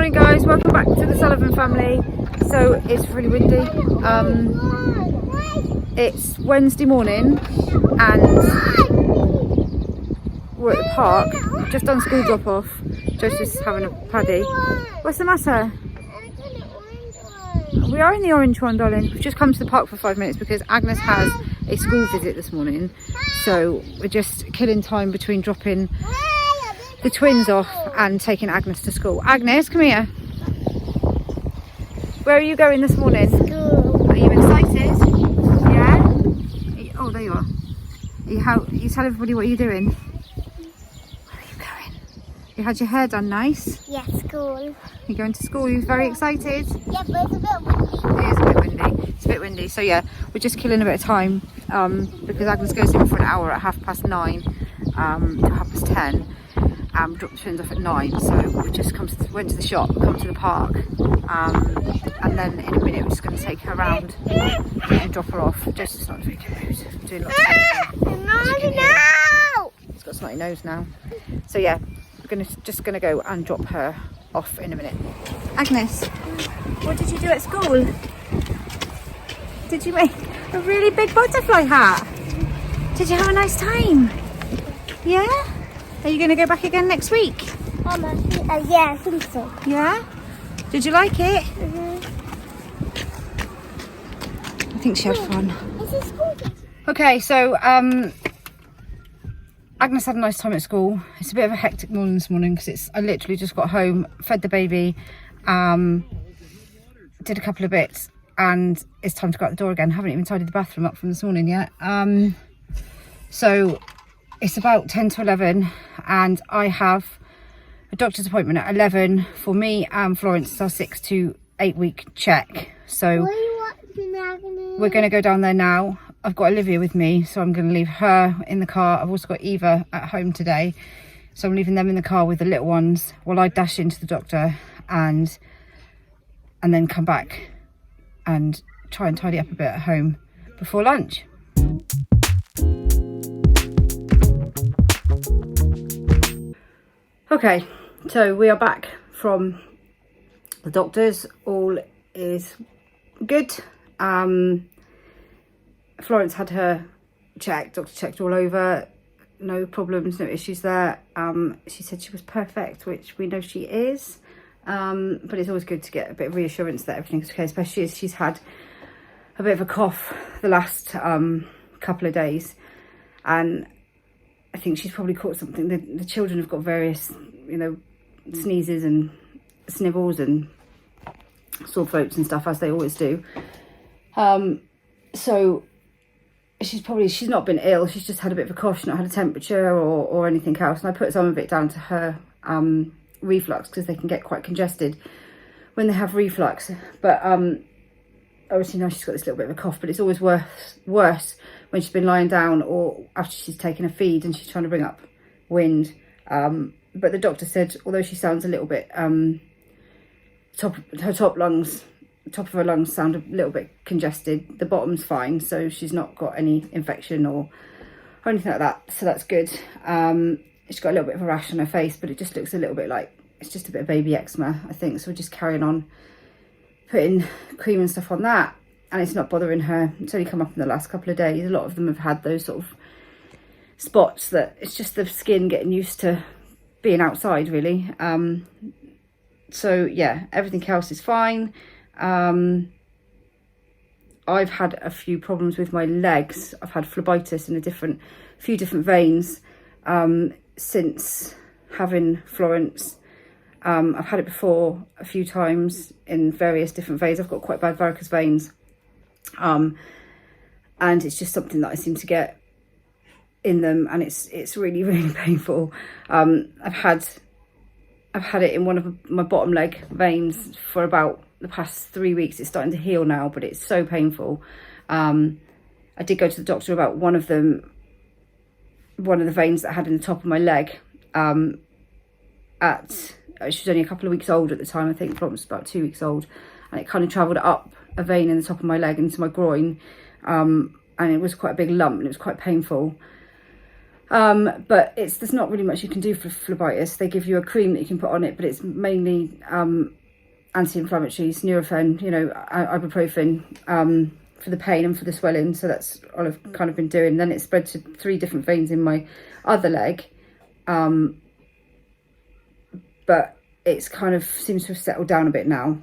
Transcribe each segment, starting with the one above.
Morning guys, welcome back to the Sullivan family. So it's really windy. It's Wednesday morning and we're at the park. We've just done school drop off. Joseph's having a paddy. What's the matter? We are in the orange one, darling. We've just come to the park for 5 minutes because Agnes has a school visit this morning. So we're just killing time between dropping the twins off and taking Agnes to school. Agnes, come here. Where are you going this morning? School. Are you excited? Yeah? Oh, there you are. You tell everybody what you're doing. Where are you going? You had your hair done nice? Yeah, school. You're going to school, you're very excited? Yeah, but it's a bit windy. It is a bit windy. It's a bit windy. So yeah, we're just killing a bit of time because Agnes goes in for an hour at 9:30 to 10:30. Dropped the twins off at 9, so we just went to the shop, come to the park, and then in a minute we're just going to take her around and drop her off. Joseph's not in a very good mood, doing lots of editing. He's got a snotty nose now. So yeah, we're just gonna go and drop her off in a minute. Agnes, what did you do at school? Did you make a really big butterfly hat? Did you have a nice time? Yeah? Are you going to go back again next week? Yeah, I think so. Yeah? Did you like it? I think she had fun. Okay, so Agnes had a nice time at school. It's a bit of a hectic morning this morning because I literally just got home, fed the baby, did a couple of bits, and it's time to go out the door again. Haven't even tidied the bathroom up from this morning yet. So it's about 10 to 11 and I have a doctor's appointment at 11 for me and Florence. It's our 6 to 8 week check. So we're going to go down there now. I've got Olivia with me, so I'm going to leave her in the car. I've also got Eva at home today, so I'm leaving them in the car with the little ones while I dash into the doctor and then come back and try and tidy up a bit at home before lunch. Okay, so we are back from the doctor's. All is good. Florence had her checked, doctor checked all over, no problems, no issues there. She said she was perfect, which we know she is, but it's always good to get a bit of reassurance that everything's okay, especially as she's had a bit of a cough the last couple of days, and I think she's probably caught something. The children have got various, sneezes and snivels and sore throats and stuff, as they always do. So she's not been ill. She's just had a bit of a cough. She's not had a temperature or anything else. And I put some of it down to her reflux, because they can get quite congested when they have reflux. But obviously now she's got this little bit of a cough, but it's always worse when she's been lying down or after she's taken a feed and she's trying to bring up wind. But the doctor said, although she sounds a little bit, top of her lungs sound a little bit congested, the bottom's fine, so she's not got any infection or anything like that, so that's good. She's got a little bit of a rash on her face, but it just looks a little bit like it's just a bit of baby eczema, I think. So we're just carrying on putting cream and stuff on that, and it's not bothering her. It's only come up in the last couple of days. A lot of them have had those sort of spots that it's just the skin getting used to being outside, really. So yeah, everything else is fine. I've had a few problems with my legs. I've had phlebitis in a few different veins since having Florence. I've had it before a few times in various different veins. I've got quite bad varicose veins, and it's just something that I seem to get in them, and it's really, really painful. I've had it in one of my bottom leg veins for about the past 3 weeks. It's starting to heal now, but it's so painful. I did go to the doctor about one of the veins that I had in the top of my leg. She was only a couple of weeks old at the time. I think Florence was about 2 weeks old, and it kind of travelled up a vein in the top of my leg into my groin, and it was quite a big lump and it was quite painful. But there's not really much you can do for phlebitis. They give you a cream that you can put on it, but it's mainly anti-inflammatories, Nurofen, you know, ibuprofen, for the pain and for the swelling. So that's all I've kind of been doing. Then it spread to 3 different veins in my other leg, but it's kind of seems to have settled down a bit now.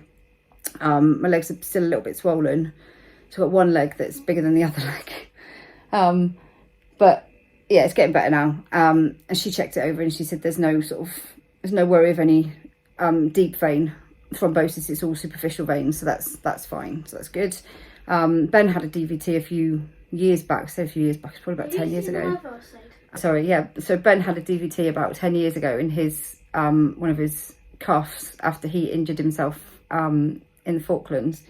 My legs are still a little bit swollen, so I've got one leg that's bigger than the other leg, but yeah, it's getting better now. And she checked it over and she said there's no worry of any deep vein thrombosis. It's all superficial veins, so that's fine, so that's good. Ben had a DVT a few years back, it's probably about 10 years ago. Sorry, yeah, so Ben had a DVT about 10 years ago in his one of his cuffs after he injured himself in the Falklands.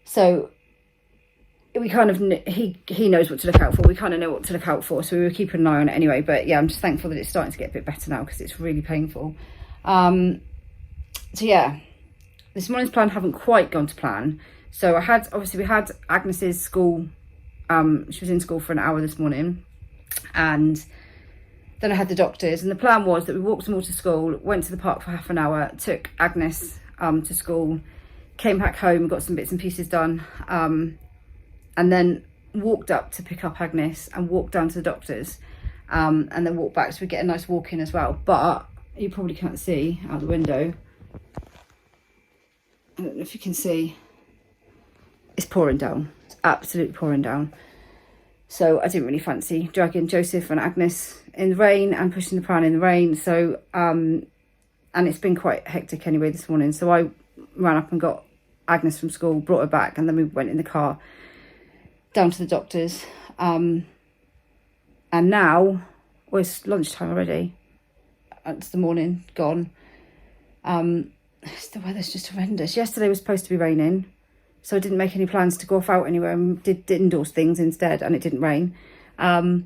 So we kind of, he knows what to look out for. We kind of know what to look out for, so we were keeping an eye on it anyway. But yeah, I'm just thankful that it's starting to get a bit better now, because it's really painful. So yeah, this morning's plan haven't quite gone to plan. So we had Agnes's school. She was in school for an hour this morning, and then I had the doctors, and the plan was that we walked them all to school, went to the park for half an hour, took Agnes to school, came back home, got some bits and pieces done, and then walked up to pick up Agnes and walked down to the doctors, and then walked back, so we get a nice walk in as well. But you probably can't see out the window, I don't know if you can see, it's pouring down. It's absolutely pouring down. So I didn't really fancy dragging Joseph and Agnes in the rain and pushing the pram in the rain. So, and it's been quite hectic anyway this morning. So I ran up and got Agnes from school, brought her back, and then we went in the car down to the doctor's. And now, well, it's lunchtime already. It's the morning gone. The weather's just horrendous. Yesterday was supposed to be raining, so I didn't make any plans to go off out anywhere and did indoors things instead, and it didn't rain. So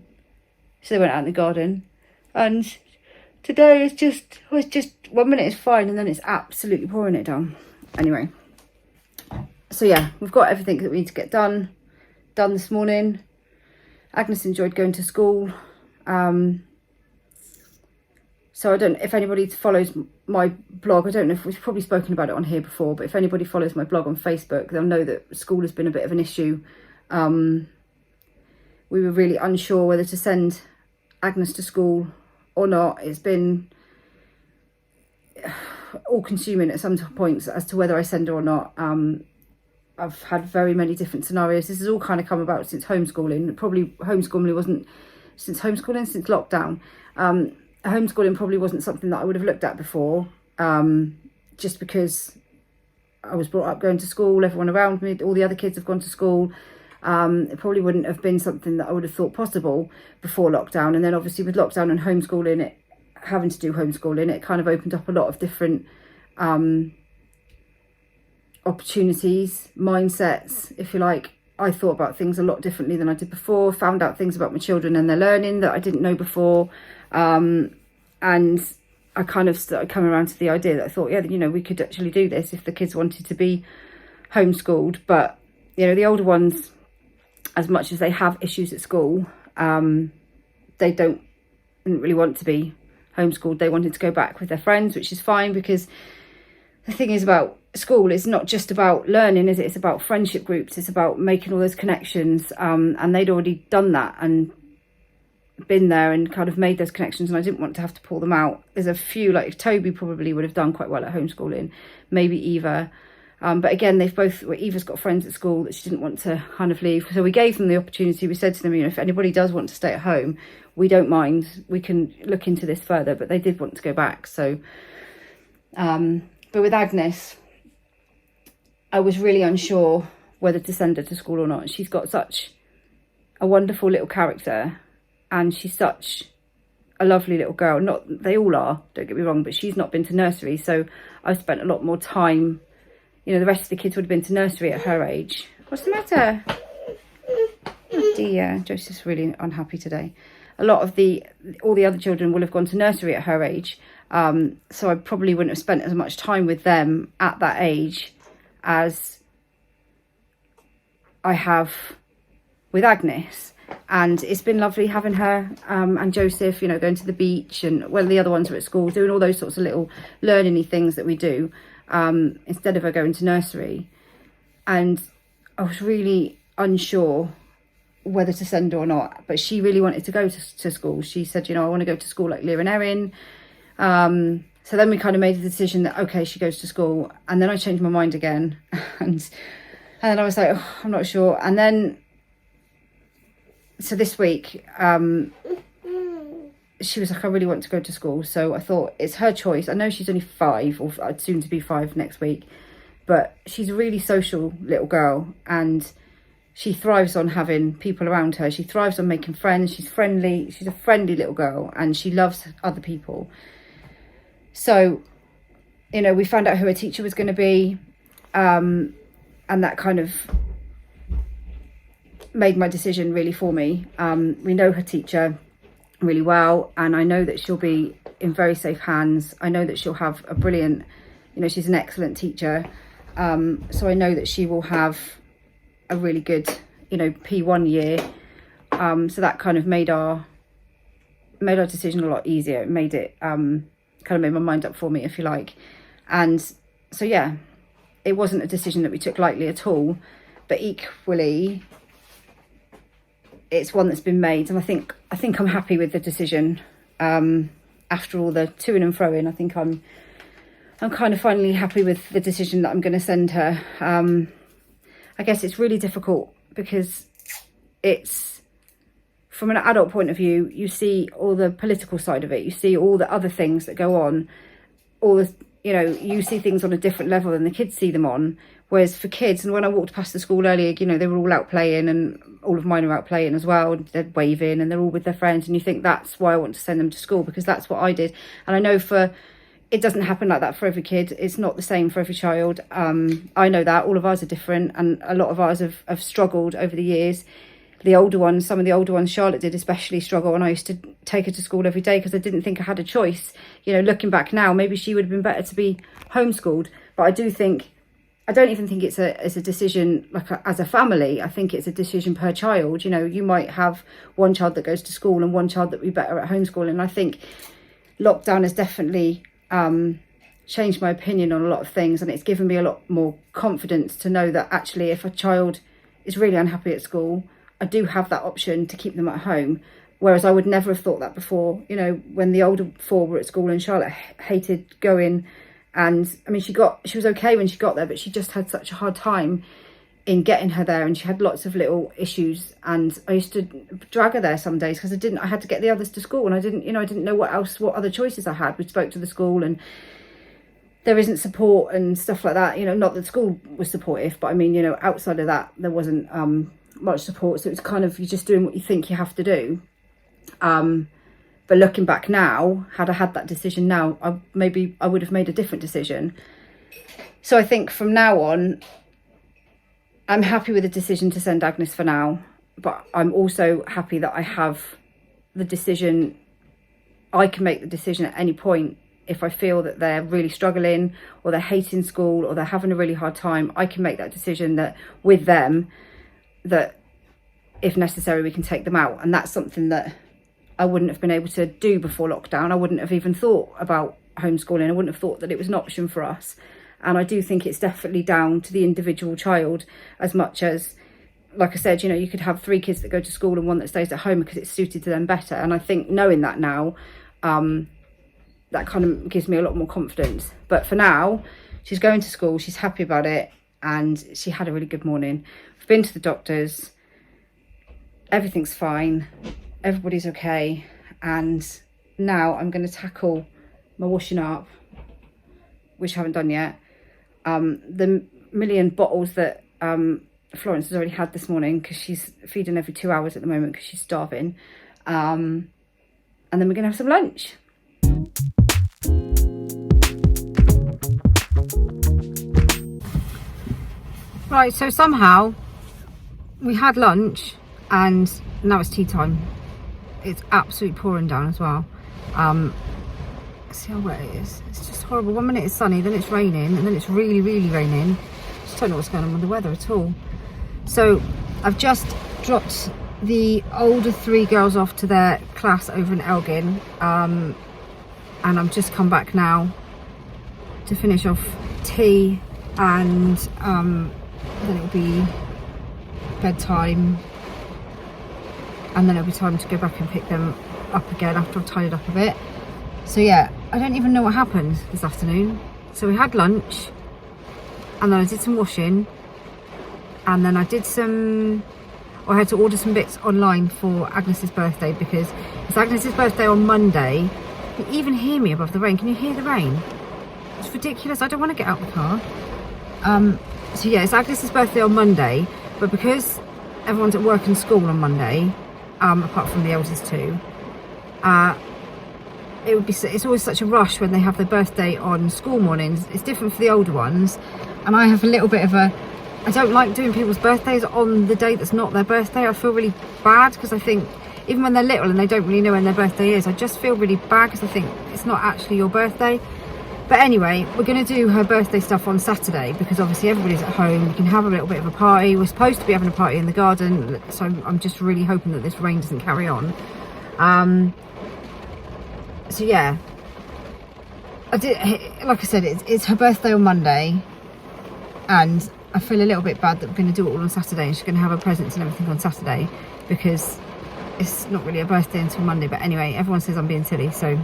they went out in the garden, and today it's just 1 minute it's fine, and then it's absolutely pouring it down. Anyway, so yeah, we've got everything that we need to get done this morning. Agnes enjoyed going to school. So I don't know if anybody follows my blog. I don't know if we've probably spoken about it on here before, but if anybody follows my blog on Facebook, they'll know that school has been a bit of an issue. We were really unsure whether to send Agnes to school or not. It's been all consuming at some points as to whether I send her or not. I've had very many different scenarios. This has all kind of come about since homeschooling. Probably homeschooling wasn't since lockdown. Homeschooling probably wasn't something that I would have looked at before, just because I was brought up going to school, everyone around me, all the other kids have gone to school. It probably wouldn't have been something that I would have thought possible before lockdown. And then obviously with lockdown and homeschooling, having to do homeschooling, it kind of opened up a lot of different opportunities, mindsets, if you like. I thought about things a lot differently than I did before, found out things about my children and their learning that I didn't know before. And I kind of started coming around to the idea that I thought, yeah, you know, we could actually do this if the kids wanted to be homeschooled. But, you know, the older ones, as much as they have issues at school, they didn't really want to be homeschooled. They wanted to go back with their friends, which is fine, because the thing is about school, it's not just about learning, is it? It's about friendship groups. It's about making all those connections. And they'd already done that and been there and kind of made those connections, and I didn't want to have to pull them out. There's a few, like Toby probably would have done quite well at homeschooling, maybe Eva. But again, Eva's got friends at school that she didn't want to kind of leave. So we gave them the opportunity. We said to them, you know, if anybody does want to stay at home, we don't mind. We can look into this further. But they did want to go back. So, but with Agnes, I was really unsure whether to send her to school or not. She's got such a wonderful little character, and she's such a lovely little girl. Not, they all are, don't get me wrong, but she's not been to nursery. So I've spent a lot more time. You know, the rest of the kids would have been to nursery at her age. What's the matter? Oh dear, Joseph's really unhappy today. All the other children will have gone to nursery at her age. So I probably wouldn't have spent as much time with them at that age as I have with Agnes. and it's been lovely having her and Joseph, you know, going to the beach, and well, the other ones are at school, doing all those sorts of little learning-y things that we do instead of her going to nursery. And I was really unsure whether to send her or not, but she really wanted to go to school. She said, you know, I want to go to school like Leah and Erin. So then we kind of made the decision that, okay, she goes to school. And then I changed my mind again. And then I was like, oh, I'm not sure. And then, so this week, she was like, I really want to go to school. So I thought, it's her choice. I know she's only 5, or soon to be 5 next week. But she's a really social little girl. And she thrives on having people around her. She thrives on making friends. She's friendly. She's a friendly little girl. And she loves other people. So, you know, we found out who her teacher was going to be, and that kind of made my decision really for me. We know her teacher really well, and I know that she'll be in very safe hands. I know that she'll have a brilliant, you know, she's an excellent teacher. So I know that she will have a really good, you know, P1 year. So that kind of made our decision a lot easier. It made it, kind of made my mind up for me, if you like. And so yeah, it wasn't a decision that we took lightly at all, but equally it's one that's been made, and I think I'm happy with the decision. After all the to-ing and fro-ing, I think I'm kind of finally happy with the decision that I'm going to send her. I guess it's really difficult because it's, from an adult point of view, you see all the political side of it. You see all the other things that go on. All the, you know, you see things on a different level than the kids see them on. Whereas for kids, and when I walked past the school earlier, you know, they were all out playing, and all of mine are out playing as well. They're waving and they're all with their friends. And you think, that's why I want to send them to school, because that's what I did. And I know it doesn't happen like that for every kid. It's not the same for every child. I know that all of ours are different, and a lot of ours have struggled over the years. The older ones, some of the older ones, Charlotte did especially struggle, and I used to take her to school every day because I didn't think I had a choice. You know, looking back now, maybe she would have been better to be homeschooled. But I don't even think it's a decision like as a family. I think it's a decision per child. You know, you might have one child that goes to school and one child that would be better at homeschooling. And I think lockdown has definitely changed my opinion on a lot of things, and it's given me a lot more confidence to know that actually if a child is really unhappy at school, I do have that option to keep them at home, whereas I would never have thought that before. You know, when the older 4 were at school, and Charlotte hated going, and I mean, she was okay when she got there, but she just had such a hard time in getting her there, and she had lots of little issues. And I used to drag her there some days because I had to get the others to school, and I didn't know what other choices I had. We spoke to the school, and there isn't support and stuff like that. You know, not that school was supportive, but I mean, you know, outside of that, there wasn't much support. So it's kind of, you're just doing what you think you have to do. But looking back now, had I had that decision now, I would have made a different decision. So I think from now on, I'm happy with the decision to send Agnes for now, but I'm also happy that I have the decision. I can make the decision at any point. If I feel that they're really struggling, or they're hating school, or they're having a really hard time, I can make that decision that with them, that if necessary, we can take them out. And that's something that I wouldn't have been able to do before lockdown. I wouldn't have even thought about homeschooling. I wouldn't have thought that it was an option for us. And I do think it's definitely down to the individual child, as much as, like I said, you know, you could have 3 kids that go to school and 1 that stays at home because it's suited to them better. And I think knowing that now, that kind of gives me a lot more confidence. But for now, she's going to school, she's happy about it, and she had a really good morning. We've been to the doctors, everything's fine, everybody's okay. And now I'm going to tackle my washing up, which I haven't done yet. The million bottles that Florence has already had this morning, because she's feeding every 2 hours at the moment because she's starving. And then we're going to have some lunch. Right, so somehow we had lunch and now it's tea time. It's absolutely pouring down as well. See how wet it is. It's just horrible. 1 minute it's sunny, then it's raining, and then it's really, really raining. Just don't know what's going on with the weather at all. So I've just dropped the older 3 girls off to their class over in Elgin, and I've just come back now to finish off tea, and then it'll be bedtime, and then it'll be time to go back and pick them up again after I've tidied up a bit. So yeah, I don't even know what happened this afternoon. So we had lunch, and then I did some washing, and then I did some, I had to order some bits online for Agnes's birthday, because it's Agnes's birthday on Monday. You can even hear me above the rain. Can you hear the rain? It's ridiculous. I don't want to get out of the car. So yeah, it's Agnes's birthday on Monday, but because everyone's at work and school on Monday, apart from the eldest 2, it's always such a rush when they have their birthday on school mornings. It's different for the older ones, and I have a little bit of a, I don't like doing people's birthdays on the day that's not their birthday. I feel really bad, because I think even when they're little and they don't really know when their birthday is, I just feel really bad because I think it's not actually your birthday. But anyway, we're going to do her birthday stuff on Saturday, because obviously everybody's at home. We can have a little bit of a party. We're supposed to be having a party in the garden, so I'm just really hoping that this rain doesn't carry on. So yeah, like I said, it's her birthday on Monday, and I feel a little bit bad that we're going to do it all on Saturday, and she's going to have her presents and everything on Saturday, because it's not really a birthday until Monday. But anyway, everyone says I'm being silly, so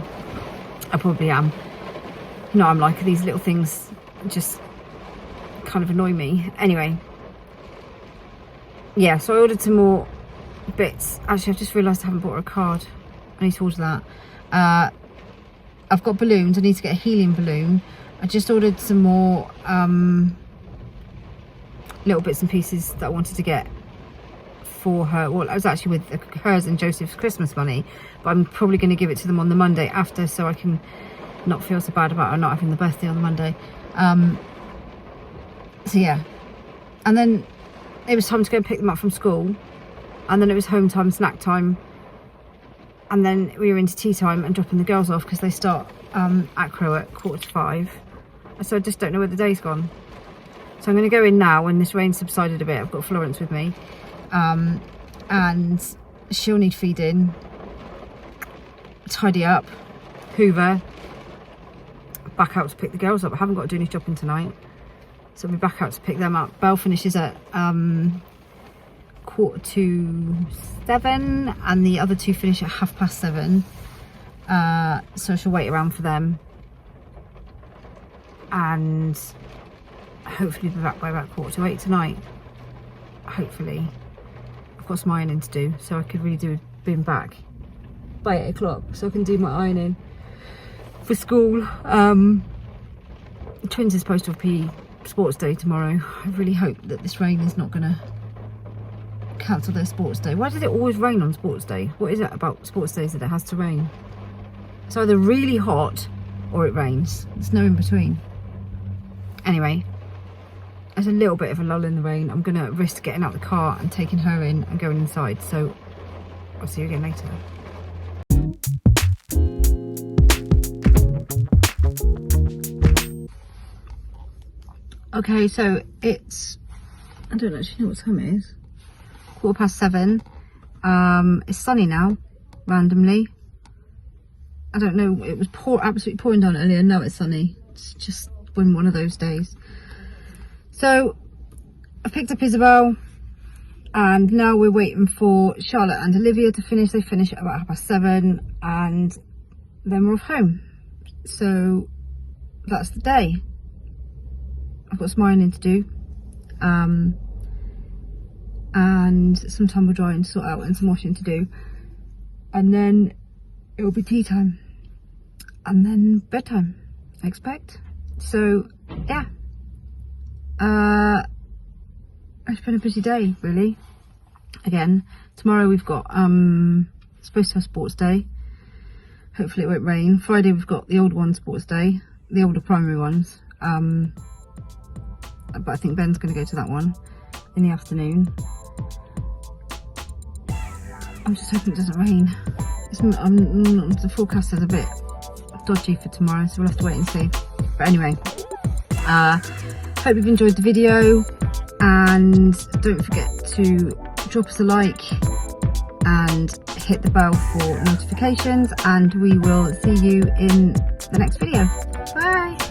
I probably am. You know, I'm like, these little things just kind of annoy me. Anyway, yeah, so I ordered some more bits. Actually, I've just realised I haven't bought her a card. I need to order that. I've got balloons. I need to get a helium balloon. I just ordered some more little bits and pieces that I wanted to get for her. Well, I was actually with hers and Joseph's Christmas money, but I'm probably going to give it to them on the Monday after, so I can not feel so bad about her not having the birthday on the Monday. So yeah, and then it was time to go and pick them up from school, and then it was home time, snack time, and then we were into tea time and dropping the girls off, because they start acro at 4:45. So I just don't know where the day's gone. So I'm going to go in now when this rain subsided a bit. I've got Florence with me, and she'll need feeding, tidy up, hoover, back out to pick the girls up. I haven't got to do any shopping tonight, so I'll be back out to pick them up. Belle finishes at 6:45, and the other 2 finish at 7:30. So she'll wait around for them, and hopefully be back by about 7:45 tonight. Hopefully. I've got some ironing to do, so I could really do being back by 8 o'clock, so I can do my ironing for school. Twins is supposed to have PE sports day tomorrow. I really hope that this rain is not going to cancel their sports day. Why does it always rain on sports day? What is it about sports days that it has to rain? It's either really hot or it rains. There's no in between. Anyway, there's a little bit of a lull in the rain. I'm going to risk getting out the car and taking her in and going inside. So I'll see you again later. Okay, so it's, I don't actually know what time it is. 7:15. It's sunny now, randomly. I don't know, it was absolutely pouring down earlier. Now it's sunny. It's just been one of those days. So I picked up Isabel, and now we're waiting for Charlotte and Olivia to finish. They finish at about 7:30, and then we're off home. So that's the day. I've got some ironing to do, and some tumble drying to sort out, and some washing to do, and then it will be tea time, and then bedtime, I expect. So yeah, it's been a busy day, really. Again, tomorrow we've got supposed to have sports day. Hopefully it won't rain. Friday we've got the old one sports day, the older primary ones. But I think Ben's going to go to that one in the afternoon. I'm just hoping it doesn't rain. The forecast is a bit dodgy for tomorrow, so we'll have to wait and see. But anyway, hope you've enjoyed the video, and don't forget to drop us a like and hit the bell for notifications, and we will see you in the next video. Bye.